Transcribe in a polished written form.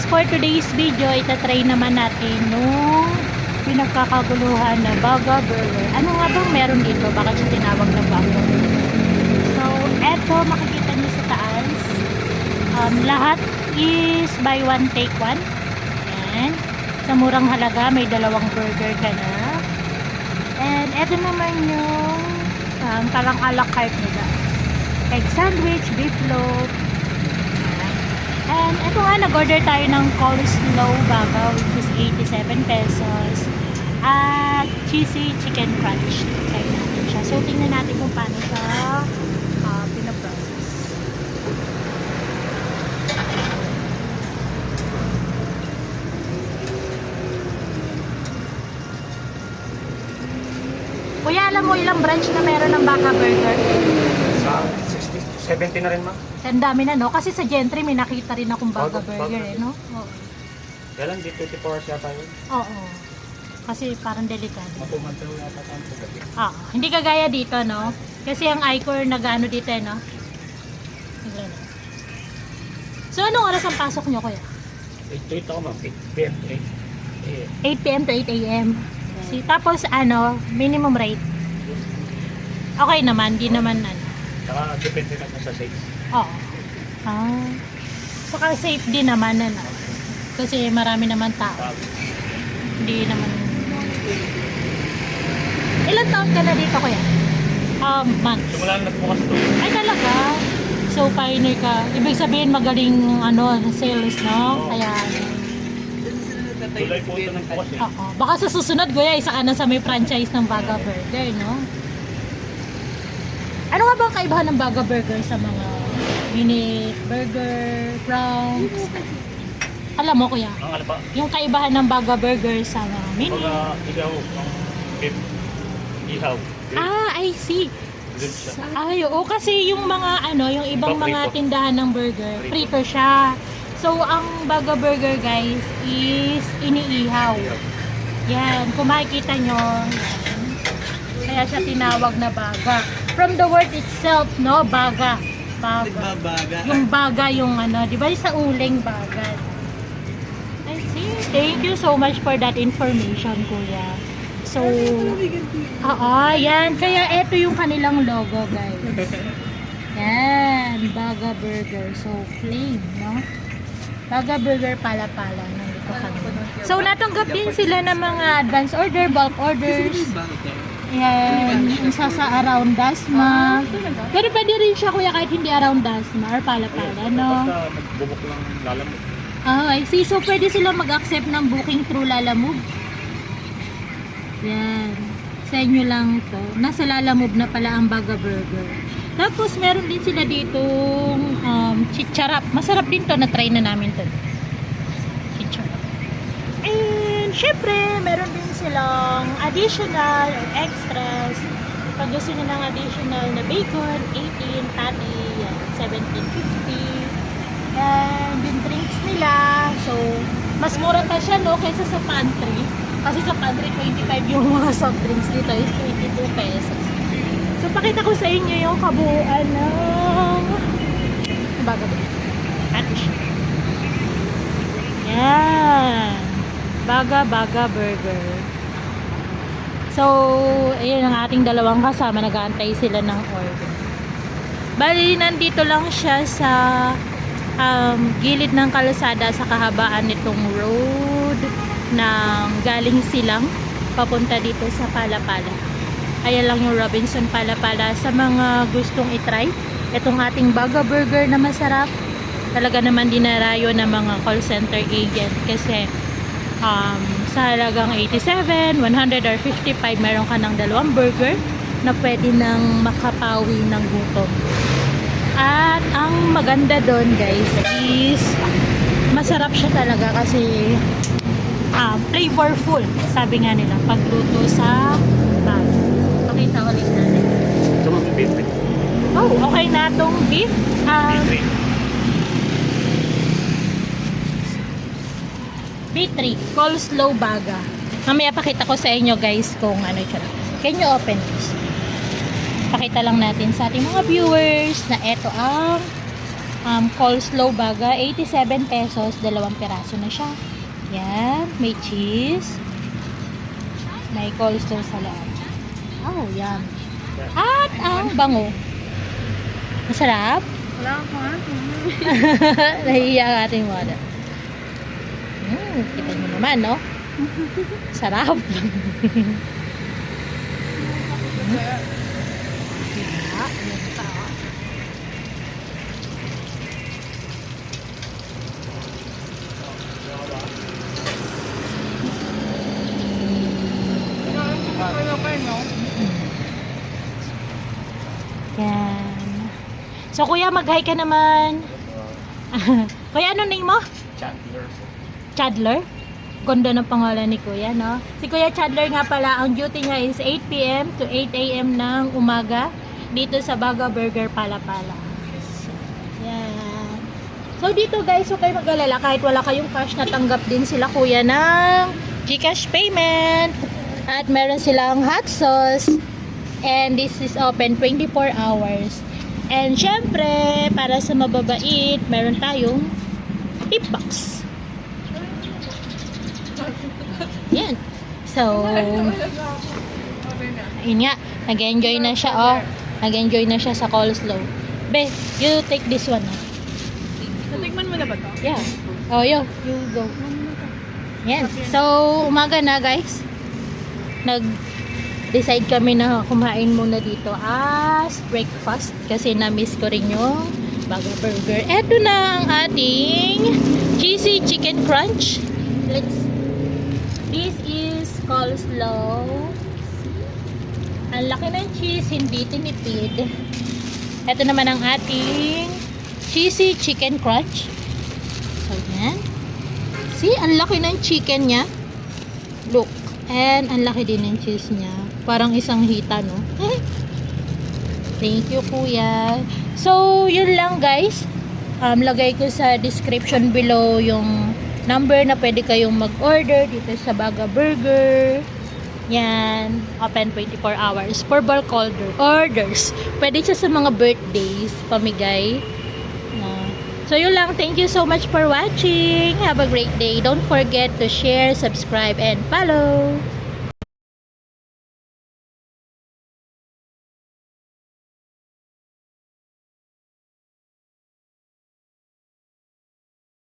for today's video, itatry naman natin nung pinagkakaguluhan na Baga Burger. Ano nga bang meron dito? Bakit siya tinawag na Baga? So, eto makikita niyo sa taas. Lahat is buy one take one. Ayan. Sa murang halaga, may dalawang burger ka na. And eto naman yung parang a la carte nila. Egg sandwich, beef loaf. And eto nga, nag-order tayo ng coleslaw baga, which is 87 pesos. At cheesy chicken crunch. Try natin siya. So, tingnan natin kung paano siya pinaprocess. Kuya, alam mo ilang branch na meron ng Baga Burger? Sa 60, 70 na rin, ma'am. Ang dami na, no? Kasi sa Gentry may nakita rin akong Baga Burger, eh, no? Oo. Kaya lang, di 24 hours yata yun. Oo. Kasi parang delikado. Mapumantaw yata tayo sa gabi. Hindi kagaya dito, no? Kasi ang Icor nag-ano dito, eh, no? Tignan na. So, anong oras ang pasok nyo, kuya? 8 to 8 ako, ma'am. 8 p.m. to 8 8 p.m. to 8 a.m. Tapos, ano, minimum rate. Okay naman, di naman, ano. Saka, depende na sa sales. Oo. Saka safe din naman, ano. Kasi marami naman tao. Hindi naman. Ilan taon ka na dito, kuya? Months. Simula na nagbukas to. Ay, talaga? So, pioneer ka. Ibig sabihin, magaling, ano, sales, no? Oo. Kaya, July po ito nagbukas eh. oo. Baka sa susunod, kuya, isa ka na sa may franchise ng Baga Burger, no? Ano nga ba ang kaibahan ng Baga Burger sa mga minute burger, prawns? Alam mo, kuya, Ang ano pa? yung kaibahan ng Baga Burger sa mga mini. Pag ihaw, ang beef. Ihaw. I see. Good siya. Ay, oo, kasi yung mga ano, yung ibang Iba, mga prito. tindahan ng burger, prito siya. So, ang Baga Burger, guys, is iniihaw. Ihaw. Yan, kung makikita nyo, yan. Kaya siya tinawag na baga. From the word itself, no, baga. Baga. Nagbabaga. Yung baga, yung ano, di ba sa uling baga. I see. Thank you so much for that information, kuya. So, yan. Kaya ito yung kanilang logo, guys. Yan, Baga Burger. So, plain, no? Baga Burger pala-pala. Nandito kami. So, natanggap din sila ng mga advance order, bulk orders. Yan, isa sa around Dasma. Pero pwede rin siya, kuya, kahit hindi around Dasma or pala-pala, no? Basta magbubok lang lalamog. I see. So, pwede sila mag-accept ng booking through Lalamove. Yan. Sa inyo lang ito. Nasa Lalamove na pala ang Baga Burger. Tapos, meron din sila ditong chicharap. Masarap din to. Na-try na namin to. Chicharap. And, syempre, meron din silang additional or extras. Pag gusto nyo ng additional na bacon, 18, patty, 17.50. And yung drinks nila, so mas mura pa siya, no, kaysa sa pantry. Kasi sa pantry 25 yung mga soft drinks, dito is 22 pesos. So pakita ko sa inyo yung kabuuan ng Baga Burger. Ate siya. Yan. Baga Burger. So, ayun ang ating dalawang kasama, nag-aantay sila ng order. Bali, nandito lang siya sa gilid ng kalsada sa kahabaan nitong road ng galing Silang papunta dito sa Palapala. Ayan lang yung Robinson Palapala. Sa mga gustong itry itong ating Baga Burger na masarap, talaga naman dinarayo ng mga call center agent kasi sa halagang 87, 100 or 55 meron ka ng dalawang burger na pwede nang makapawi ng gutom. At ang maganda doon, guys, is masarap siya talaga kasi flavorful, sabi nga nila, pagluto sa bago. Pakita ulit natin. Ito mga beef. Oh, okay na itong beef. B3, coleslaw baga. Mamaya pakita ko sa inyo, guys, kung ano siya. Can you open this? Pakita lang natin sa ating mga viewers na ito ang coleslaw baga, 87 pesos, 2 peraso na siya. Yan, may cheese. May coleslaw sa loob. Oh, yan. At ang bango. Masarap? Wala ko ha. Nahihiya ang ating mother. Kita nyo naman, no? Sarap. Yan. So, kuya, mag-hi ka naman. Kuya, ano name mo? Chandler. Chadler? Ganda ng pangalan ni kuya, no? Si Kuya Chadler nga pala, ang duty niya is 8 p.m. to 8 a.m. ng umaga dito sa Baga Burger Palapala. So, yan. So, dito guys, so kayo mag-alala, kahit wala kayong cash, natanggap din sila kuya ng GCash payment. At meron silang hot sauce. And this is open 24 hours. And syempre, para sa mababait, meron tayong tip box. Yan. So, yun nga. Nag-enjoy na siya, oh. Nag-enjoy na siya sa coleslaw. Be, you take this one, oh. Natikman mo na ba to? Yeah. Oh, you go. Yan. So, umaga na, guys. Nag-decide kami na kumain muna dito as breakfast kasi na-miss ko rin yung Baga Burger. Eto na ang ating cheesy chicken crunch. This is coleslaw. Ang laki ng cheese, hindi tinipid. Ito naman ang ating cheesy chicken crunch. So, yan. See, ang laki ng chicken niya. Look. And, ang laki din ng cheese niya. Parang isang hita, no? Thank you, kuya. So, yun lang, guys. Lagay ko sa description below yung number na pwede kayong mag-order dito sa Baga Burger. Yan. Open 24 hours for bulk orders. Pwede siya sa mga birthdays, pamigay. So, yun lang. Thank you so much for watching. Have a great day. Don't forget to share, subscribe, and follow.